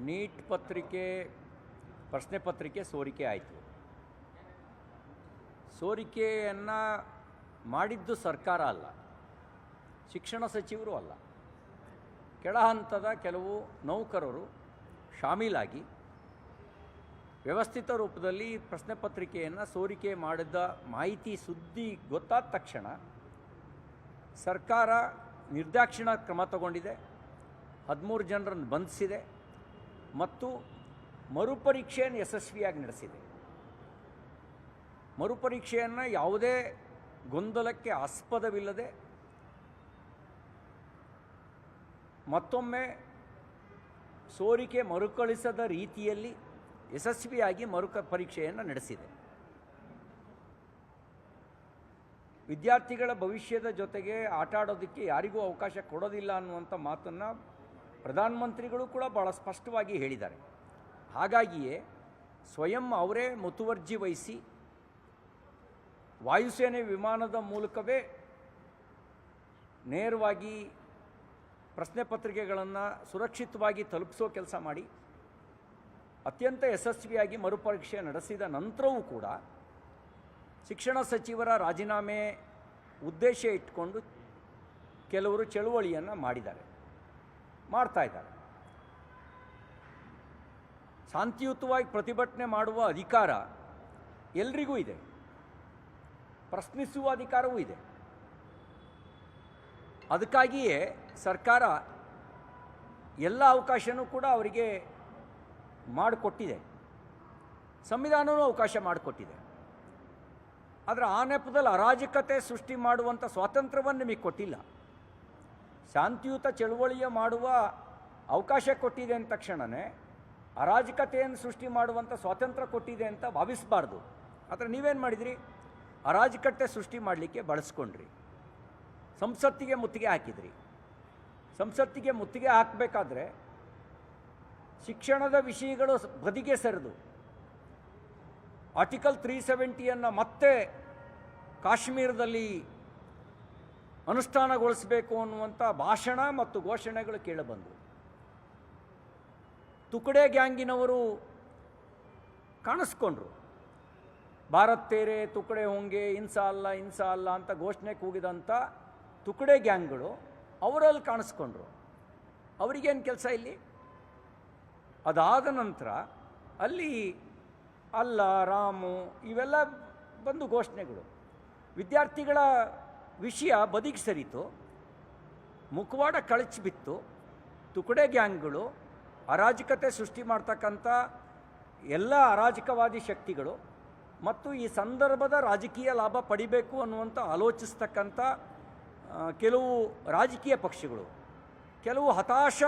Neat ಪತ್ರಿಕೆ ಪ್ರಶ್ನೆ ಪತ್ರಿಕೆ ಸೋರಿಕೆ ಆಯಿತು. ಸೋರಿಕೆಯನ್ನು ಮಾಡಿದ್ದು ಸರ್ಕಾರ ಅಲ್ಲ, ಶಿಕ್ಷಣ ಸಚಿವರು ಅಲ್ಲ, ಕೆಳ ಹಂತದ ಕೆಲವು ನೌಕರರು ಶಾಮೀಲಾಗಿ ವ್ಯವಸ್ಥಿತ ರೂಪದಲ್ಲಿ ಪ್ರಶ್ನೆ ಪತ್ರಿಕೆಯನ್ನು ಸೋರಿಕೆ ಮಾಡಿದ ಮಾಹಿತಿ ಸುದ್ದಿ ಗೊತ್ತಾದ ತಕ್ಷಣ ಸರ್ಕಾರ ನಿರ್ದಾಕ್ಷಿಣ ಕ್ರಮ ತಗೊಂಡಿದೆ. 13 ಜನರನ್ನು ಬಂಧಿಸಿದೆ ಮತ್ತು ಮರುಪರೀಕ್ಷೆಯನ್ನು ಯಶಸ್ವಿಯಾಗಿ ನಡೆಸಿದೆ. ಮರುಪರೀಕ್ಷೆಯನ್ನು ಯಾವುದೇ ಗೊಂದಲಕ್ಕೆ ಆಸ್ಪದವಿಲ್ಲದೆ ಮತ್ತೊಮ್ಮೆ ಸೋರಿಕೆ ಮರುಕಳಿಸದ ರೀತಿಯಲ್ಲಿ ಯಶಸ್ವಿಯಾಗಿ ಪರೀಕ್ಷೆಯನ್ನು ನಡೆಸಿದೆ. ವಿದ್ಯಾರ್ಥಿಗಳ ಭವಿಷ್ಯದ ಜೊತೆಗೆ ಆಟ ಆಡೋದಕ್ಕೆ ಯಾರಿಗೂ ಅವಕಾಶ ಕೊಡೋದಿಲ್ಲ ಅನ್ನುವಂಥ ಮಾತನ್ನು ಪ್ರಧಾನಮಂತ್ರಿಗಳು ಕೂಡ ಭಾಳ ಸ್ಪಷ್ಟವಾಗಿ ಹೇಳಿದ್ದಾರೆ. ಹಾಗಾಗಿಯೇ ಸ್ವಯಂ ಅವರೇ ಮುತುವರ್ಜಿ ವಹಿಸಿ ವಾಯುಸೇನೆ ವಿಮಾನದ ಮೂಲಕವೇ ನೇರವಾಗಿ ಪ್ರಶ್ನೆ ಪತ್ರಿಕೆಗಳನ್ನು ಸುರಕ್ಷಿತವಾಗಿ ತಲುಪಿಸೋ ಕೆಲಸ ಮಾಡಿ ಅತ್ಯಂತ ಯಶಸ್ವಿಯಾಗಿ ಮರುಪರೀಕ್ಷೆ ನಡೆಸಿದ ನಂತರವೂ ಕೂಡ ಶಿಕ್ಷಣ ಸಚಿವರ ರಾಜೀನಾಮೆ ಉದ್ದೇಶ ಇಟ್ಟುಕೊಂಡು ಕೆಲವರು ಚಳುವಳಿಯನ್ನು ಮಾಡ್ತಾ ಇದ್ದಾರೆ. ಶಾಂತಿಯುತವಾಗಿ ಪ್ರತಿಭಟನೆ ಮಾಡುವ ಅಧಿಕಾರ ಎಲ್ರಿಗೂ ಇದೆ, ಪ್ರಶ್ನಿಸುವ ಅಧಿಕಾರವೂ ಇದೆ. ಅದಕ್ಕಾಗಿಯೇ ಸರ್ಕಾರ ಎಲ್ಲ ಅವಕಾಶವೂ ಕೂಡ ಅವರಿಗೆ ಮಾಡಿಕೊಟ್ಟಿದೆ, ಸಂವಿಧಾನವೂ ಅವಕಾಶ ಮಾಡಿಕೊಟ್ಟಿದೆ. ಆದರೆ ಆ ನೆಪದಲ್ಲಿ ಅರಾಜಕತೆ ಸೃಷ್ಟಿ ಮಾಡುವಂಥ ಸ್ವಾತಂತ್ರ್ಯವನ್ನು ನಿಮಗೆ ಕೊಟ್ಟಿಲ್ಲ. ಶಾಂತಿಯುತ ಚಳುವಳಿಯ ಮಾಡುವ ಅವಕಾಶ ಕೊಟ್ಟಿದೆ ಅಂದ ತಕ್ಷಣವೇ ಅರಾಜಕತೆಯನ್ನು ಸೃಷ್ಟಿ ಮಾಡುವಂಥ ಸ್ವಾತಂತ್ರ್ಯ ಕೊಟ್ಟಿದೆ ಅಂತ ಭಾವಿಸಬಾರ್ದು. ಆದರೆ ನೀವೇನು ಮಾಡಿದಿರಿ? ಅರಾಜಕತೆ ಸೃಷ್ಟಿ ಮಾಡಲಿಕ್ಕೆ ಬಳಸ್ಕೊಂಡ್ರಿ. ಸಂಸತ್ತಿಗೆ ಮುತ್ತಿಗೆ ಹಾಕಿದ್ರಿ. ಸಂಸತ್ತಿಗೆ ಮುತ್ತಿಗೆ ಹಾಕಬೇಕಾದ್ರೆ ಶಿಕ್ಷಣದ ವಿಷಯಗಳು ಬದಿಗೆ ಸರಿದು ಆರ್ಟಿಕಲ್ 370 ಮತ್ತೆ ಕಾಶ್ಮೀರದಲ್ಲಿ ಅನುಷ್ಠಾನಗೊಳಿಸಬೇಕು ಅನ್ನುವಂಥ ಭಾಷಣ ಮತ್ತು ಘೋಷಣೆಗಳು ಕೇಳಿಬಂದು ತುಕಡೆ ಗ್ಯಾಂಗಿನವರು ಕಾಣಿಸ್ಕೊಂಡ್ರು. ಭಾರತ್ ತೇರೆ ತುಕಡೆ ಹೋಂಗೆ ಇನ್ಸಾ ಅಲ್ಲ ಅಂತ ಘೋಷಣೆ ಕೂಗಿದಂಥ ತುಕಡೆ ಗ್ಯಾಂಗ್ಗಳು ಅವರಲ್ಲಿ ಕಾಣಿಸ್ಕೊಂಡ್ರು. ಅವರಿಗೇನು ಕೆಲಸ ಇಲ್ಲಿ? ಅದಾದ ನಂತರ ಅಲ್ಲಿ ಅಲ್ಲ ರಾಮು ಇವೆಲ್ಲ ಬಂದು ಘೋಷಣೆಗಳು. ವಿದ್ಯಾರ್ಥಿಗಳ ವಿಷಯ ಬದಿಗೆ ಸರಿತು, ಮುಖವಾಡ ಕಳಚಿಬಿತ್ತು. ತುಕಡೆ ಗ್ಯಾಂಗ್ಗಳು ಅರಾಜಕತೆ ಸೃಷ್ಟಿ ಮಾಡ್ತಕ್ಕಂಥ ಎಲ್ಲ ಅರಾಜಕವಾದಿ ಶಕ್ತಿಗಳು ಮತ್ತು ಈ ಸಂದರ್ಭದ ರಾಜಕೀಯ ಲಾಭ ಪಡಿಬೇಕು ಅನ್ನುವಂಥ ಆಲೋಚಿಸ್ತಕ್ಕಂಥ ಕೆಲವು ರಾಜಕೀಯ ಪಕ್ಷಗಳು, ಕೆಲವು ಹತಾಶ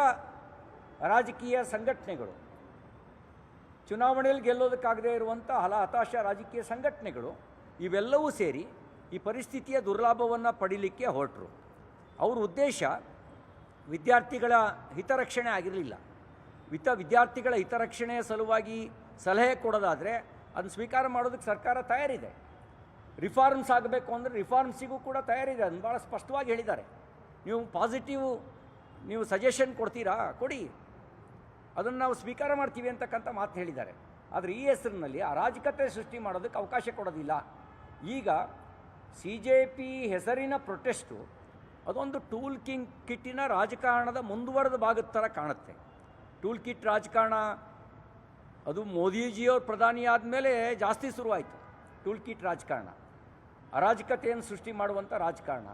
ರಾಜಕೀಯ ಸಂಘಟನೆಗಳು, ಚುನಾವಣೆಯಲ್ಲಿ ಗೆಲ್ಲೋದಕ್ಕಾಗದೇ ಇರುವಂಥ ಹತಾಶ ರಾಜಕೀಯ ಸಂಘಟನೆಗಳು ಇವೆಲ್ಲವೂ ಸೇರಿ ಈ ಪರಿಸ್ಥಿತಿಯ ದುರ್ಲಾಭವನ್ನು ಪಡೀಲಿಕ್ಕೆ ಹೊರಟರು. ಅವ್ರ ಉದ್ದೇಶ ವಿದ್ಯಾರ್ಥಿಗಳ ಹಿತರಕ್ಷಣೆ ಆಗಿರಲಿಲ್ಲ. ವಿದ್ಯಾರ್ಥಿಗಳ ಹಿತರಕ್ಷಣೆಯ ಸಲುವಾಗಿ ಸಲಹೆ ಕೊಡೋದಾದರೆ ಅದನ್ನು ಸ್ವೀಕಾರ ಮಾಡೋದಕ್ಕೆ ಸರ್ಕಾರ ತಯಾರಿದೆ. ರಿಫಾರ್ಮ್ಸ್ ಆಗಬೇಕು ಅಂದರೆ ರಿಫಾರ್ಮ್ಸಿಗೂ ಕೂಡ ತಯಾರಿದೆ. ಅದನ್ನು ಭಾಳ ಸ್ಪಷ್ಟವಾಗಿ ಹೇಳಿದ್ದಾರೆ. ನೀವು ಪಾಸಿಟಿವ್ ನೀವು ಸಜೆಷನ್ ಕೊಡ್ತೀರಾ, ಕೊಡಿ, ಅದನ್ನು ನಾವು ಸ್ವೀಕಾರ ಮಾಡ್ತೀವಿ ಅಂತಕ್ಕಂಥ ಮಾತು ಹೇಳಿದ್ದಾರೆ. ಆದರೆ ಈ ಹೆಸರಿನಲ್ಲಿ ಅರಾಜಕತೆ ಸೃಷ್ಟಿ ಮಾಡೋದಕ್ಕೆ ಅವಕಾಶ ಕೊಡೋದಿಲ್ಲ. ಈಗ CJP ಹೆಸರಿನ ಪ್ರೊಟೆಸ್ಟು ಅದೊಂದು ಟೂಲ್ ಕಿಟ್ಟಿನ ರಾಜಕಾರಣದ ಮುಂದುವರೆದ ಭಾಗದ ಥರ ಕಾಣುತ್ತೆ. ಟೂಲ್ ಕಿಟ್ ರಾಜಕಾರಣ ಅದು ಮೋದಿಜಿಯವ್ರ ಪ್ರಧಾನಿ ಆದಮೇಲೆ ಜಾಸ್ತಿ ಶುರುವಾಯಿತು. ಟೂಲ್ ಕಿಟ್ ರಾಜಕಾರಣ, ಅರಾಜಕತೆಯನ್ನು ಸೃಷ್ಟಿ ಮಾಡುವಂಥ ರಾಜಕಾರಣ.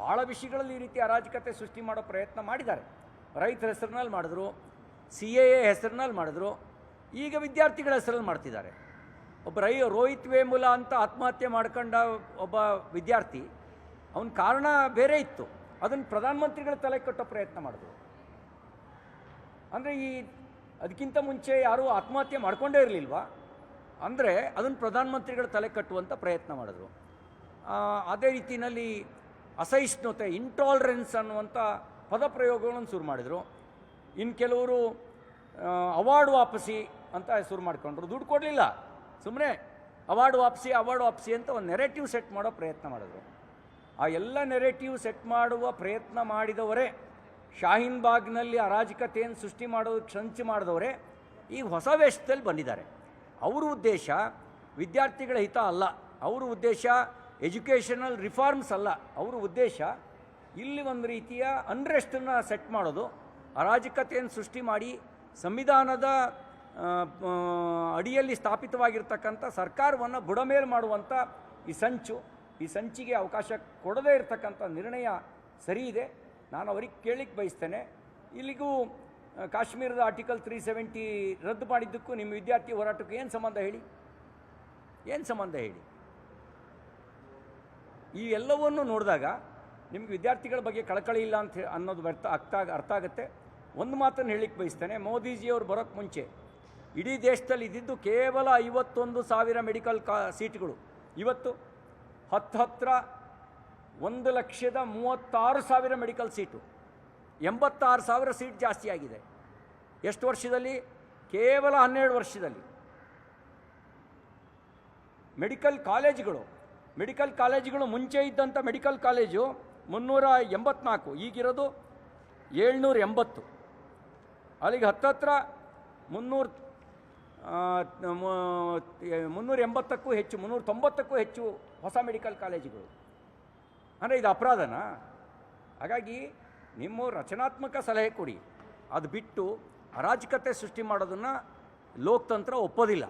ಭಾಳ ವಿಷಯಗಳಲ್ಲಿ ಈ ರೀತಿ ಅರಾಜಕತೆ ಸೃಷ್ಟಿ ಮಾಡೋ ಪ್ರಯತ್ನ ಮಾಡಿದ್ದಾರೆ. ರೈತರ ಹೆಸರಿನಲ್ಲಿ ಮಾಡಿದ್ರು, CAA ಹೆಸರಿನಲ್ಲಿ ಮಾಡಿದ್ರು, ಈಗ ವಿದ್ಯಾರ್ಥಿಗಳ ಹೆಸರಲ್ಲಿ ಮಾಡ್ತಿದ್ದಾರೆ. ಒಬ್ಬ ರೋಹಿತ್ ವೇಮುಲ ಅಂತ ಆತ್ಮಹತ್ಯೆ ಮಾಡ್ಕೊಂಡ ಒಬ್ಬ ವಿದ್ಯಾರ್ಥಿ, ಅವನ ಕಾರಣ ಬೇರೆ ಇತ್ತು, ಅದನ್ನು ಪ್ರಧಾನಮಂತ್ರಿಗಳ ತಲೆ ಕಟ್ಟೋ ಪ್ರಯತ್ನ ಮಾಡಿದ್ರು. ಅಂದರೆ ಅದಕ್ಕಿಂತ ಮುಂಚೆ ಯಾರೂ ಆತ್ಮಹತ್ಯೆ ಮಾಡ್ಕೊಂಡೇ ಇರಲಿಲ್ವಾ? ಅಂದರೆ ಅದನ್ನು ಪ್ರಧಾನಮಂತ್ರಿಗಳ ತಲೆ ಕಟ್ಟುವಂಥ ಪ್ರಯತ್ನ ಮಾಡಿದ್ರು. ಅದೇ ರೀತಿಯಲ್ಲಿ ಅಸಹಿಷ್ಣುತೆ, ಇಂಟಾಲರೆನ್ಸ್ ಅನ್ನುವಂಥ ಪದಪ್ರಯೋಗಗಳನ್ನು ಶುರು ಮಾಡಿದರು. ಇನ್ನು ಕೆಲವರು ಅವಾರ್ಡ್ ವಾಪಸಿ ಅಂತ ಶುರು ಮಾಡಿಕೊಂಡ್ರು. ದುಡ್ಡು ಕೊಡಲಿಲ್ಲ, ಸುಮ್ಮನೆ ಅವಾರ್ಡ್ ವಾಪಸಿ ಅಂತ ಒಂದು ನೆರೆಟಿವ್ ಸೆಟ್ ಮಾಡೋ ಪ್ರಯತ್ನ ಮಾಡಿದ್ರು. ಆ ಎಲ್ಲ ನೆರೆಟಿವ್ ಸೆಟ್ ಮಾಡುವ ಪ್ರಯತ್ನ ಮಾಡಿದವರೇ ಶಾಹೀನ್ ಬಾಗ್ನಲ್ಲಿ ಅರಾಜಕತೆಯನ್ನು ಸೃಷ್ಟಿ ಮಾಡೋದಕ್ಕೆ ಸಂಚು ಮಾಡಿದವರೇ ಈಗ ಹೊಸ ವೇಷದಲ್ಲಿ ಬಂದಿದ್ದಾರೆ. ಅವರ ಉದ್ದೇಶ ವಿದ್ಯಾರ್ಥಿಗಳ ಹಿತ ಅಲ್ಲ, ಅವರ ಉದ್ದೇಶ ಎಜುಕೇಷನಲ್ ರಿಫಾರ್ಮ್ಸ್ ಅಲ್ಲ, ಅವರ ಉದ್ದೇಶ ಇಲ್ಲಿ ಒಂದು ರೀತಿಯ ಅನ್ರೆಸ್ಟನ್ನು ಸೆಟ್ ಮಾಡೋದು, ಅರಾಜಕತೆಯನ್ನು ಸೃಷ್ಟಿ ಮಾಡಿ ಸಂವಿಧಾನದ ಅಡಿಯಲ್ಲಿ ಸ್ಥಾಪಿತವಾಗಿರ್ತಕ್ಕಂಥ ಸರ್ಕಾರವನ್ನು ಬುಡಮೇಲು ಮಾಡುವಂಥ ಈ ಸಂಚಿಗೆ ಅವಕಾಶ ಕೊಡದೇ ಇರತಕ್ಕಂಥ ನಿರ್ಣಯ ಸರಿ ಇದೆ. ನಾನು ಅವರಿಗೆ ಕೇಳಲಿಕ್ಕೆ ಬಯಸ್ತೇನೆ, ಇಲ್ಲಿಗೂ ಕಾಶ್ಮೀರದ ಆರ್ಟಿಕಲ್ 370 ರದ್ದು ಮಾಡಿದ್ದಕ್ಕೂ ನಿಮ್ಮ ವಿದ್ಯಾರ್ಥಿ ಹೋರಾಟಕ್ಕೂ ಏನು ಸಂಬಂಧ ಹೇಳಿ? ಏನು ಸಂಬಂಧ ಹೇಳಿ? ಈ ಎಲ್ಲವನ್ನು ನೋಡಿದಾಗ ನಿಮಗೆ ವಿದ್ಯಾರ್ಥಿಗಳ ಬಗ್ಗೆ ಕಳಕಳಿ ಇಲ್ಲ ಅಂತ ಅನ್ನೋದು ಅರ್ಥ ಆಗುತ್ತೆ. ಒಂದು ಮಾತನ್ನು ಹೇಳಲಿಕ್ಕೆ ಬಯಸ್ತೇನೆ, ಮೋದಿಜಿಯವರು ಬರೋಕ್ಕೆ ಮುಂಚೆ ಇಡೀ ದೇಶದಲ್ಲಿ ಇದ್ದಿದ್ದು ಕೇವಲ 51,000 ಮೆಡಿಕಲ್ ಸೀಟ್ಗಳು. ಇವತ್ತು ಹತ್ತಿರ 1,36,000 ಮೆಡಿಕಲ್ ಸೀಟು, 86,000 ಸೀಟ್ ಜಾಸ್ತಿ ಆಗಿದೆ. ಎಷ್ಟು ವರ್ಷದಲ್ಲಿ? ಕೇವಲ 12 ವರ್ಷದಲ್ಲಿ. ಮೆಡಿಕಲ್ ಕಾಲೇಜುಗಳು ಮುಂಚೆ ಇದ್ದಂಥ ಮೆಡಿಕಲ್ ಕಾಲೇಜು 384, ಈಗಿರೋದು 780. ಅಲ್ಲಿಗೆ ಹತ್ತಿರ 380ಕ್ಕೂ ಹೆಚ್ಚು, 390ಕ್ಕೂ ಹೆಚ್ಚು ಹೊಸ ಮೆಡಿಕಲ್ ಕಾಲೇಜುಗಳು. ಅಂದರೆ ಇದು ಅಪರಾಧನಾ? ಹಾಗಾಗಿ ನಿಮ್ಮ ರಚನಾತ್ಮಕ ಸಲಹೆ ಕೊಡಿ, ಅದು ಬಿಟ್ಟು ಅರಾಜಕತೆ ಸೃಷ್ಟಿ ಮಾಡೋದನ್ನು ಲೋಕತಂತ್ರ ಒಪ್ಪೋದಿಲ್ಲ.